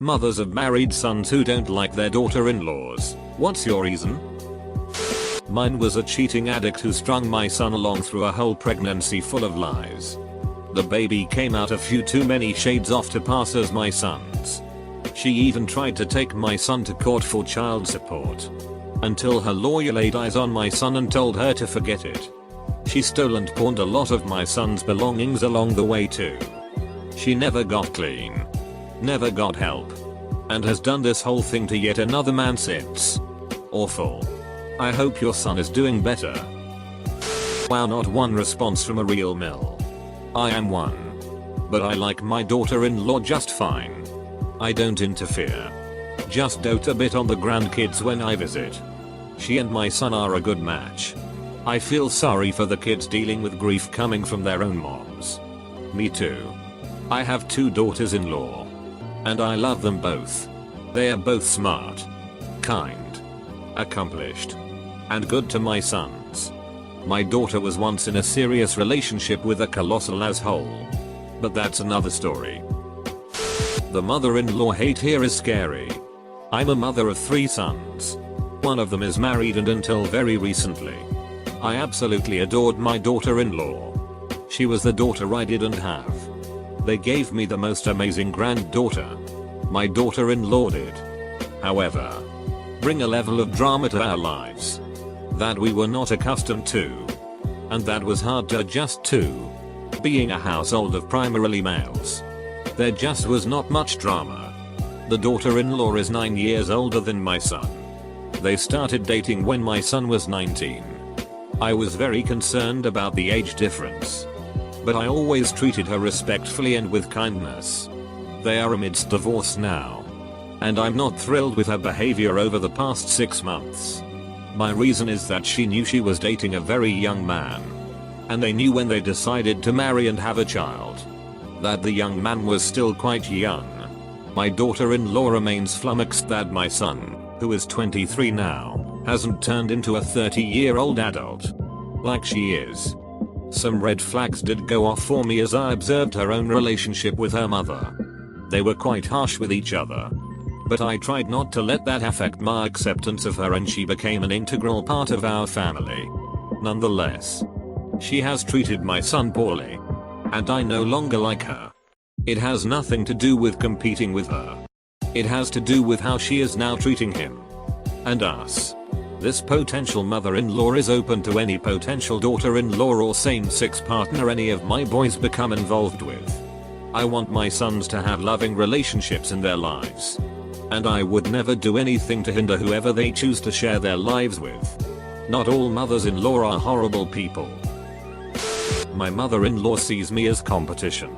Mothers of married sons who don't like their daughter-in-laws. What's your reason? Mine was a cheating addict who strung my son along through a whole pregnancy full of lies. The baby came out a few too many shades off to pass as my son's. She even tried to take my son to court for child support. Until her lawyer laid eyes on my son and told her to forget it. She stole and pawned a lot of my son's belongings along the way too. She never got clean. Never got help. And has done this whole thing to yet another man since. Awful. I hope your son is doing better. Wow, not one response from a real mill. I am one. But I like my daughter-in-law just fine. I don't interfere. Just dote a bit on the grandkids when I visit. She and my son are a good match. I feel sorry for the kids dealing with grief coming from their own moms. Me too. I have 2 daughters-in-law. And I love them both. They are both smart, kind, accomplished, and good to my sons. My daughter was once in a serious relationship with a colossal asshole. But that's another story. The mother-in-law hate here is scary. I'm a mother of 3 sons. One of them is married, and until very recently, I absolutely adored my daughter-in-law. She was the daughter I didn't have. They gave me the most amazing granddaughter. My daughter-in-law did. However, bring a level of drama to our lives that we were not accustomed to. And that was hard to adjust to. Being a household of primarily males, there just was not much drama. The daughter-in-law is 9 years older than my son. They started dating when my son was 19. I was very concerned about the age difference. But I always treated her respectfully and with kindness. They are amidst divorce now. And I'm not thrilled with her behavior over the past 6 months. My reason is that she knew she was dating a very young man. And they knew when they decided to marry and have a child that the young man was still quite young. My daughter-in-law remains flummoxed that my son, who is 23 now, hasn't turned into a 30-year-old adult like she is. Some red flags did go off for me as I observed her own relationship with her mother. They were quite harsh with each other. But I tried not to let that affect my acceptance of her, and she became an integral part of our family. Nonetheless, she has treated my son poorly. And I no longer like her. It has nothing to do with competing with her. It has to do with how she is now treating him. And us. This potential mother-in-law is open to any potential daughter-in-law or same-sex partner any of my boys become involved with. I want my sons to have loving relationships in their lives. And I would never do anything to hinder whoever they choose to share their lives with. Not all mothers-in-law are horrible people. My mother-in-law sees me as competition.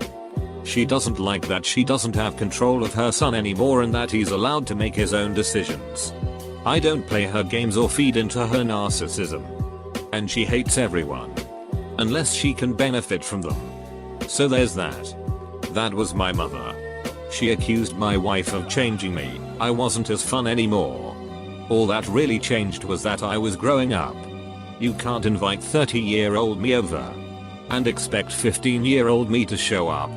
She doesn't like that she doesn't have control of her son anymore and that he's allowed to make his own decisions. I don't play her games or feed into her narcissism. And she hates everyone. Unless she can benefit from them. So there's that. That was my mother. She accused my wife of changing me. I wasn't as fun anymore. All that really changed was that I was growing up. You can't invite 30-year-old me over and expect 15-year-old me to show up.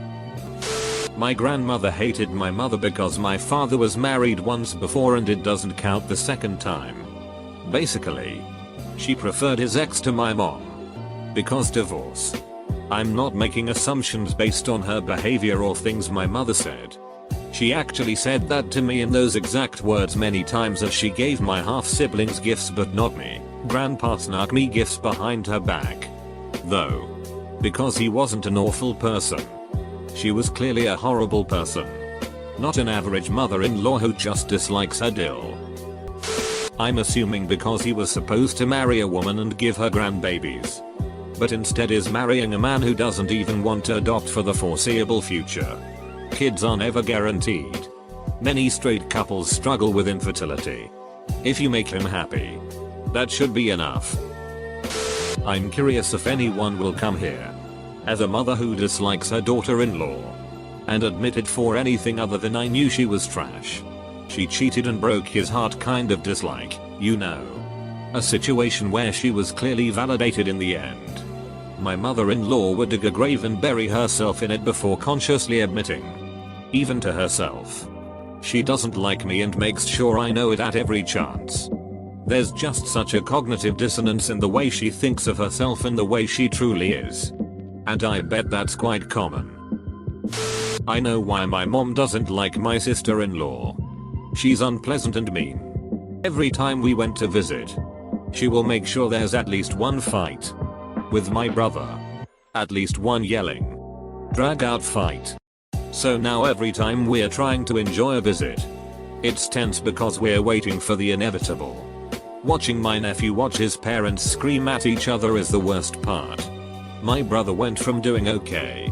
My grandmother hated my mother because my father was married once before and it doesn't count the second time. Basically, she preferred his ex to my mom. Because divorce. I'm not making assumptions based on her behavior or things my mother said. She actually said that to me in those exact words many times as she gave my half-siblings gifts but not me. Grandpa snuck me gifts behind her back. Though. Because he wasn't an awful person. She was clearly a horrible person. Not an average mother-in-law who just dislikes her dill. I'm assuming because he was supposed to marry a woman and give her grandbabies. But instead is marrying a man who doesn't even want to adopt for the foreseeable future. Kids are never guaranteed. Many straight couples struggle with infertility. If you make him happy, that should be enough. I'm curious if anyone will come here. As a mother who dislikes her daughter-in-law. And admit it for anything other than I knew she was trash. She cheated and broke his heart kind of dislike, you know. A situation where she was clearly validated in the end. My mother-in-law would dig a grave and bury herself in it before consciously admitting. Even to herself. She doesn't like me and makes sure I know it at every chance. There's just such a cognitive dissonance in the way she thinks of herself and the way she truly is. And I bet that's quite common. I know why my mom doesn't like my sister-in-law. She's unpleasant and mean. Every time we went to visit, she will make sure there's at least one fight with my brother. At least one yelling, drag out fight. So now every time we're trying to enjoy a visit, it's tense because we're waiting for the inevitable. Watching my nephew watch his parents scream at each other is the worst part. My brother went from doing okay,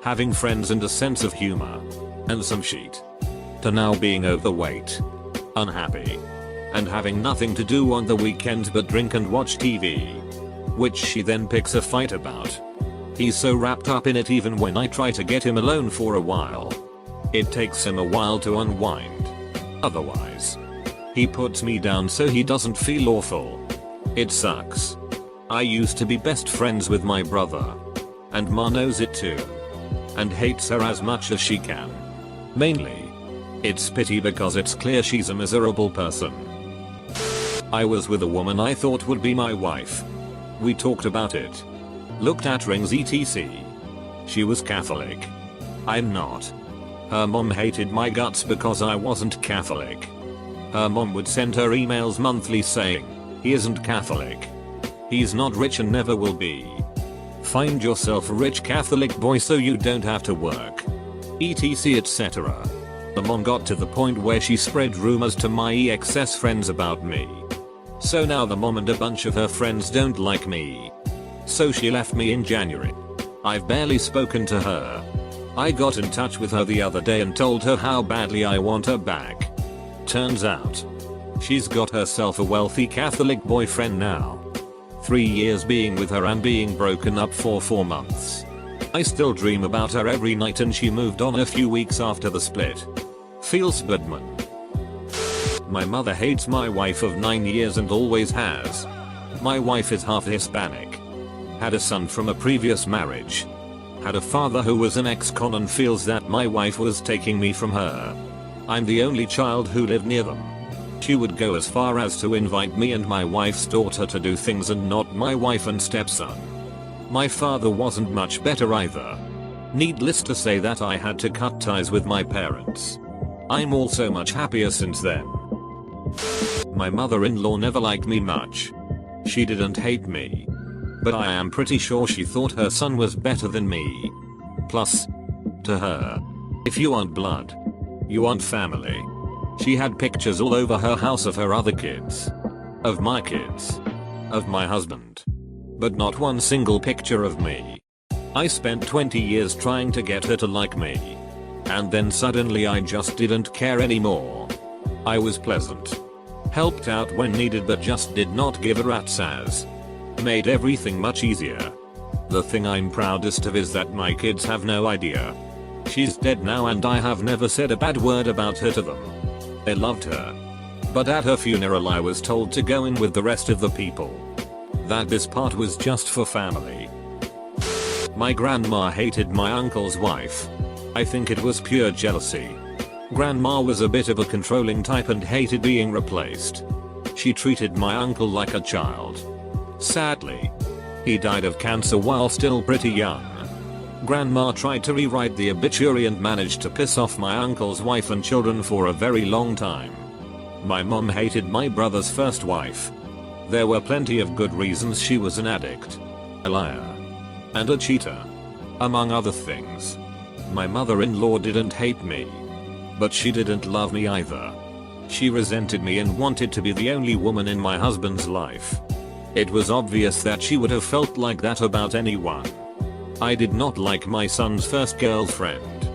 having friends and a sense of humor, and some shit, to now being overweight, unhappy, and having nothing to do on the weekends but drink and watch TV. Which she then picks a fight about. He's so wrapped up in it even when I try to get him alone for a while. It takes him a while to unwind. Otherwise, he puts me down so he doesn't feel awful. It sucks. I used to be best friends with my brother. And Ma knows it too. And hates her as much as she can. Mainly, it's pity because it's clear she's a miserable person. I was with a woman I thought would be my wife. We talked about it. Looked at rings etc. She was Catholic. I'm not. Her mom hated my guts because I wasn't Catholic. Her mom would send her emails monthly saying, "He isn't Catholic. He's not rich and never will be. Find yourself a rich Catholic boy so you don't have to work." etc etc. The mom got to the point where she spread rumors to my ex's friends about me. So now the mom and a bunch of her friends don't like me. So she left me in January. I've barely spoken to her. I got in touch with her the other day and told her how badly I want her back. Turns out, she's got herself a wealthy Catholic boyfriend now. 3 years being with her and being broken up for 4 months. I still dream about her every night and she moved on a few weeks after the split. Feels bad, man. My mother hates my wife of 9 years and always has. My wife is half Hispanic. Had a son from a previous marriage. Had a father who was an ex-con and feels that my wife was taking me from her. I'm the only child who lived near them. She would go as far as to invite me and my wife's daughter to do things and not my wife and stepson. My father wasn't much better either. Needless to say that I had to cut ties with my parents. I'm also much happier since then. My mother-in-law never liked me much. She didn't hate me. But I am pretty sure she thought her son was better than me. Plus, to her, if you aren't blood, you aren't family. She had pictures all over her house of her other kids. Of my kids. Of my husband. But not one single picture of me. I spent 20 years trying to get her to like me. And then suddenly I just didn't care anymore. I was pleasant. Helped out when needed but just did not give a rat's ass. Made everything much easier. The thing I'm proudest of is that my kids have no idea. She's dead now and I have never said a bad word about her to them. They loved her. But at her funeral I was told to go in with the rest of the people. That this part was just for family. My grandma hated my uncle's wife. I think it was pure jealousy. Grandma was a bit of a controlling type and hated being replaced. She treated my uncle like a child. Sadly, he died of cancer while still pretty young. Grandma tried to rewrite the obituary and managed to piss off my uncle's wife and children for a very long time. My mom hated my brother's first wife. There were plenty of good reasons. She was an addict, a liar, and a cheater, among other things. My mother-in-law didn't hate me. But she didn't love me either. She resented me and wanted to be the only woman in my husband's life. It was obvious that she would have felt like that about anyone. I did not like my son's first girlfriend.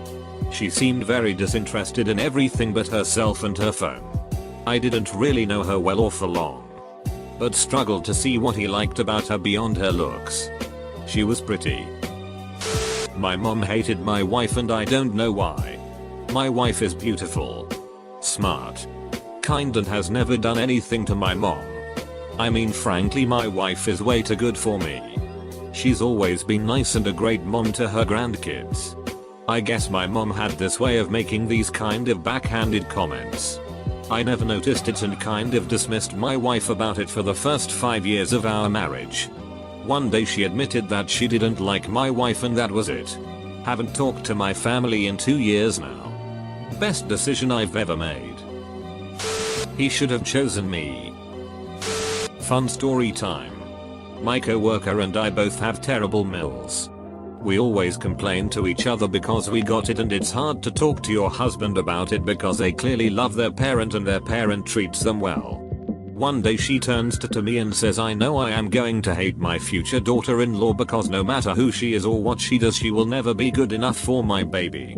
She seemed very disinterested in everything but herself and her phone. I didn't really know her well or for long, but struggled to see what he liked about her beyond her looks. She was pretty. My mom hated my wife and I don't know why. My wife is beautiful, smart, kind and has never done anything to my mom. I mean frankly my wife is way too good for me. She's always been nice and a great mom to her grandkids. I guess my mom had this way of making these kind of backhanded comments. I never noticed it and kind of dismissed my wife about it for the first 5 years of our marriage. One day she admitted that she didn't like my wife and that was it. Haven't talked to my family in 2 years now. Best decision I've ever made. He should have chosen me. Fun story time. My coworker and I both have terrible mills. We always complain to each other because we got it, and it's hard to talk to your husband about it because they clearly love their parent and their parent treats them well. One day she turns to me and says, I know I am going to hate my future daughter-in-law because no matter who she is or what she does, she will never be good enough for my baby.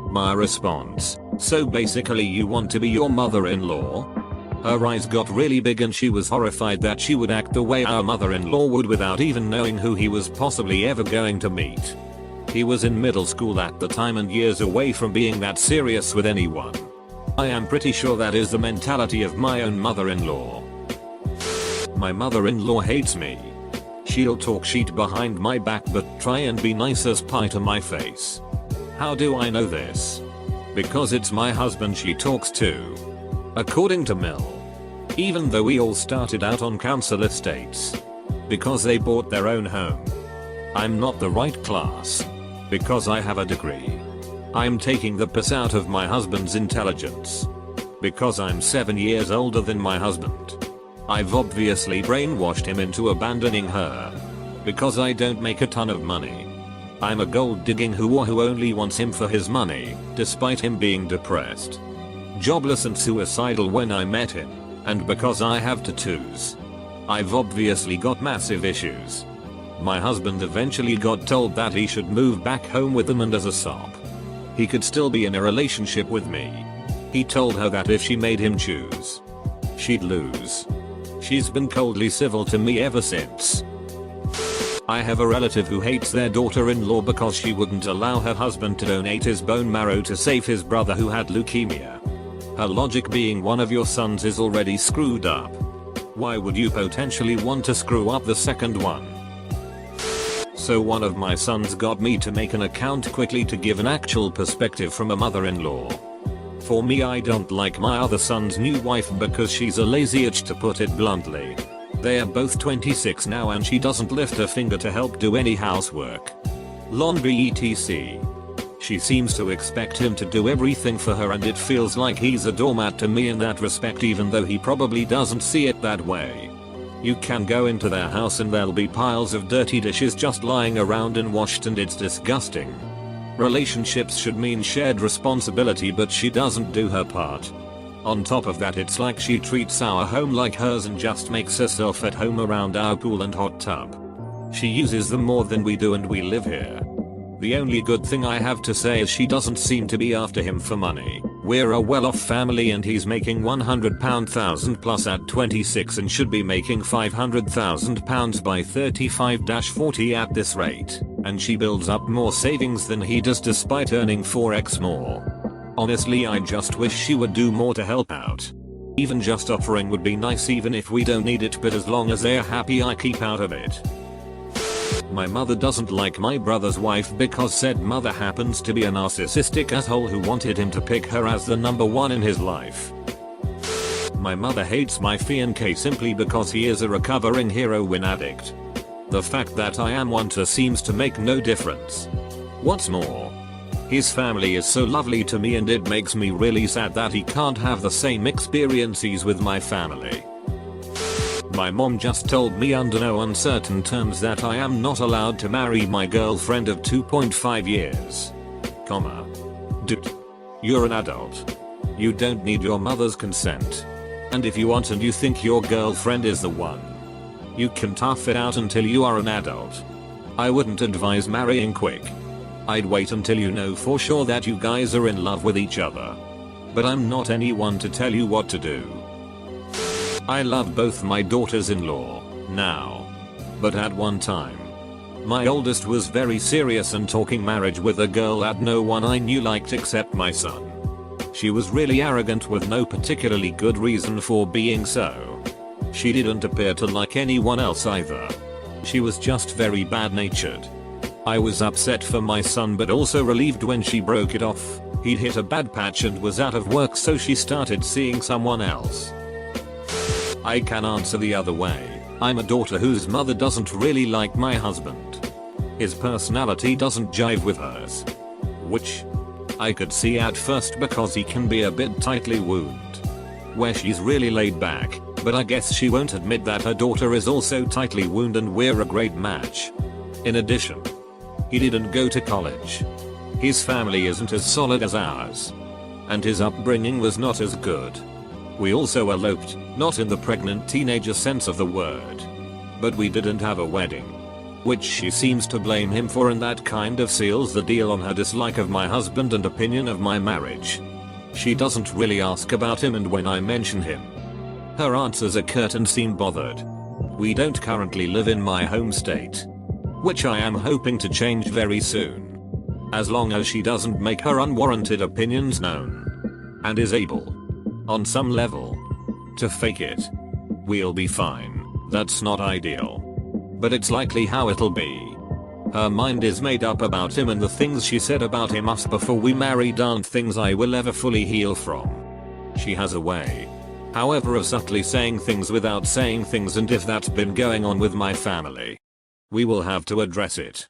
My response, so basically you want to be your mother-in-law? Her eyes got really big and she was horrified that she would act the way our mother-in-law would without even knowing who he was possibly ever going to meet. He was in middle school at the time and years away from being that serious with anyone. I am pretty sure that is the mentality of my own mother-in-law. My mother-in-law hates me. She'll talk shit behind my back but try and be nice as pie to my face. How do I know this? Because it's my husband she talks to. According to Mill. Even though we all started out on council estates. Because they bought their own home. I'm not the right class. Because I have a degree. I'm taking the piss out of my husband's intelligence. Because I'm 7 years older than my husband. I've obviously brainwashed him into abandoning her. Because I don't make a ton of money. I'm a gold-digging whore who only wants him for his money, despite him being depressed. Jobless and suicidal when I met him, and because I have tattoos. I've obviously got massive issues. My husband eventually got told that he should move back home with them, and as a sop, he could still be in a relationship with me. He told her that if she made him choose, she'd lose. She's been coldly civil to me ever since. I have a relative who hates their daughter-in-law because she wouldn't allow her husband to donate his bone marrow to save his brother who had leukemia. Her logic being, one of your sons is already screwed up. Why would you potentially want to screw up the second one? So one of my sons got me to make an account quickly to give an actual perspective from a mother-in-law. For me, I don't like my other son's new wife because she's a lazy itch, to put it bluntly. They are both 26 now and she doesn't lift a finger to help do any housework, laundry etc. She seems to expect him to do everything for her, and it feels like he's a doormat to me in that respect, even though he probably doesn't see it that way. You can go into their house and there'll be piles of dirty dishes just lying around unwashed, and it's disgusting. Relationships should mean shared responsibility, but she doesn't do her part. On top of that, it's like she treats our home like hers and just makes herself at home around our pool and hot tub. She uses them more than we do, and we live here. The only good thing I have to say is she doesn't seem to be after him for money. We're a well-off family and he's making £100,000 plus at 26 and should be making £500,000 by 35-40 at this rate. And she builds up more savings than he does despite earning 4x more. Honestly, I just wish she would do more to help out. Even just offering would be nice, even if we don't need it, but as long as they're happy I keep out of it. My mother doesn't like my brother's wife because said mother happens to be a narcissistic asshole who wanted him to pick her as the number one in his life. My mother hates my fiancé simply because he is a recovering heroin addict. The fact that I am one too seems to make no difference. What's more, his family is so lovely to me and it makes me really sad that he can't have the same experiences with my family. My mom just told me under no uncertain terms that I am not allowed to marry my girlfriend of 2.5 years. Dude. You're an adult. You don't need your mother's consent. And if you want and you think your girlfriend is the one, you can tough it out until you are an adult. I wouldn't advise marrying quick. I'd wait until you know for sure that you guys are in love with each other. But I'm not anyone to tell you what to do. I love both my daughters-in-law now. But at one time, my oldest was very serious and talking marriage with a girl that no one I knew liked except my son. She was really arrogant with no particularly good reason for being so. She didn't appear to like anyone else either. She was just very bad-natured. I was upset for my son but also relieved when she broke it off. He'd hit a bad patch and was out of work, so she started seeing someone else. I can answer the other way. I'm a daughter whose mother doesn't really like my husband. His personality doesn't jive with hers. Which I could see at first because he can be a bit tightly wound. Where she's really laid back, but I guess she won't admit that her daughter is also tightly wound and we're a great match. In addition, he didn't go to college. His family isn't as solid as ours. And his upbringing was not as good. We also eloped, not in the pregnant teenager sense of the word. But we didn't have a wedding. Which she seems to blame him for, and that kind of seals the deal on her dislike of my husband and opinion of my marriage. She doesn't really ask about him, and when I mention him, her answers are curt and seem bothered. We don't currently live in my home state, which I am hoping to change very soon. As long as she doesn't make her unwarranted opinions known, and is able, on some level, to fake it, we'll be fine. That's not ideal, but it's likely how it'll be. Her mind is made up about him, and the things she said about him us before we married aren't things I will ever fully heal from. She has a way, however, of subtly saying things without saying things, and if that's been going on with my family, we will have to address it.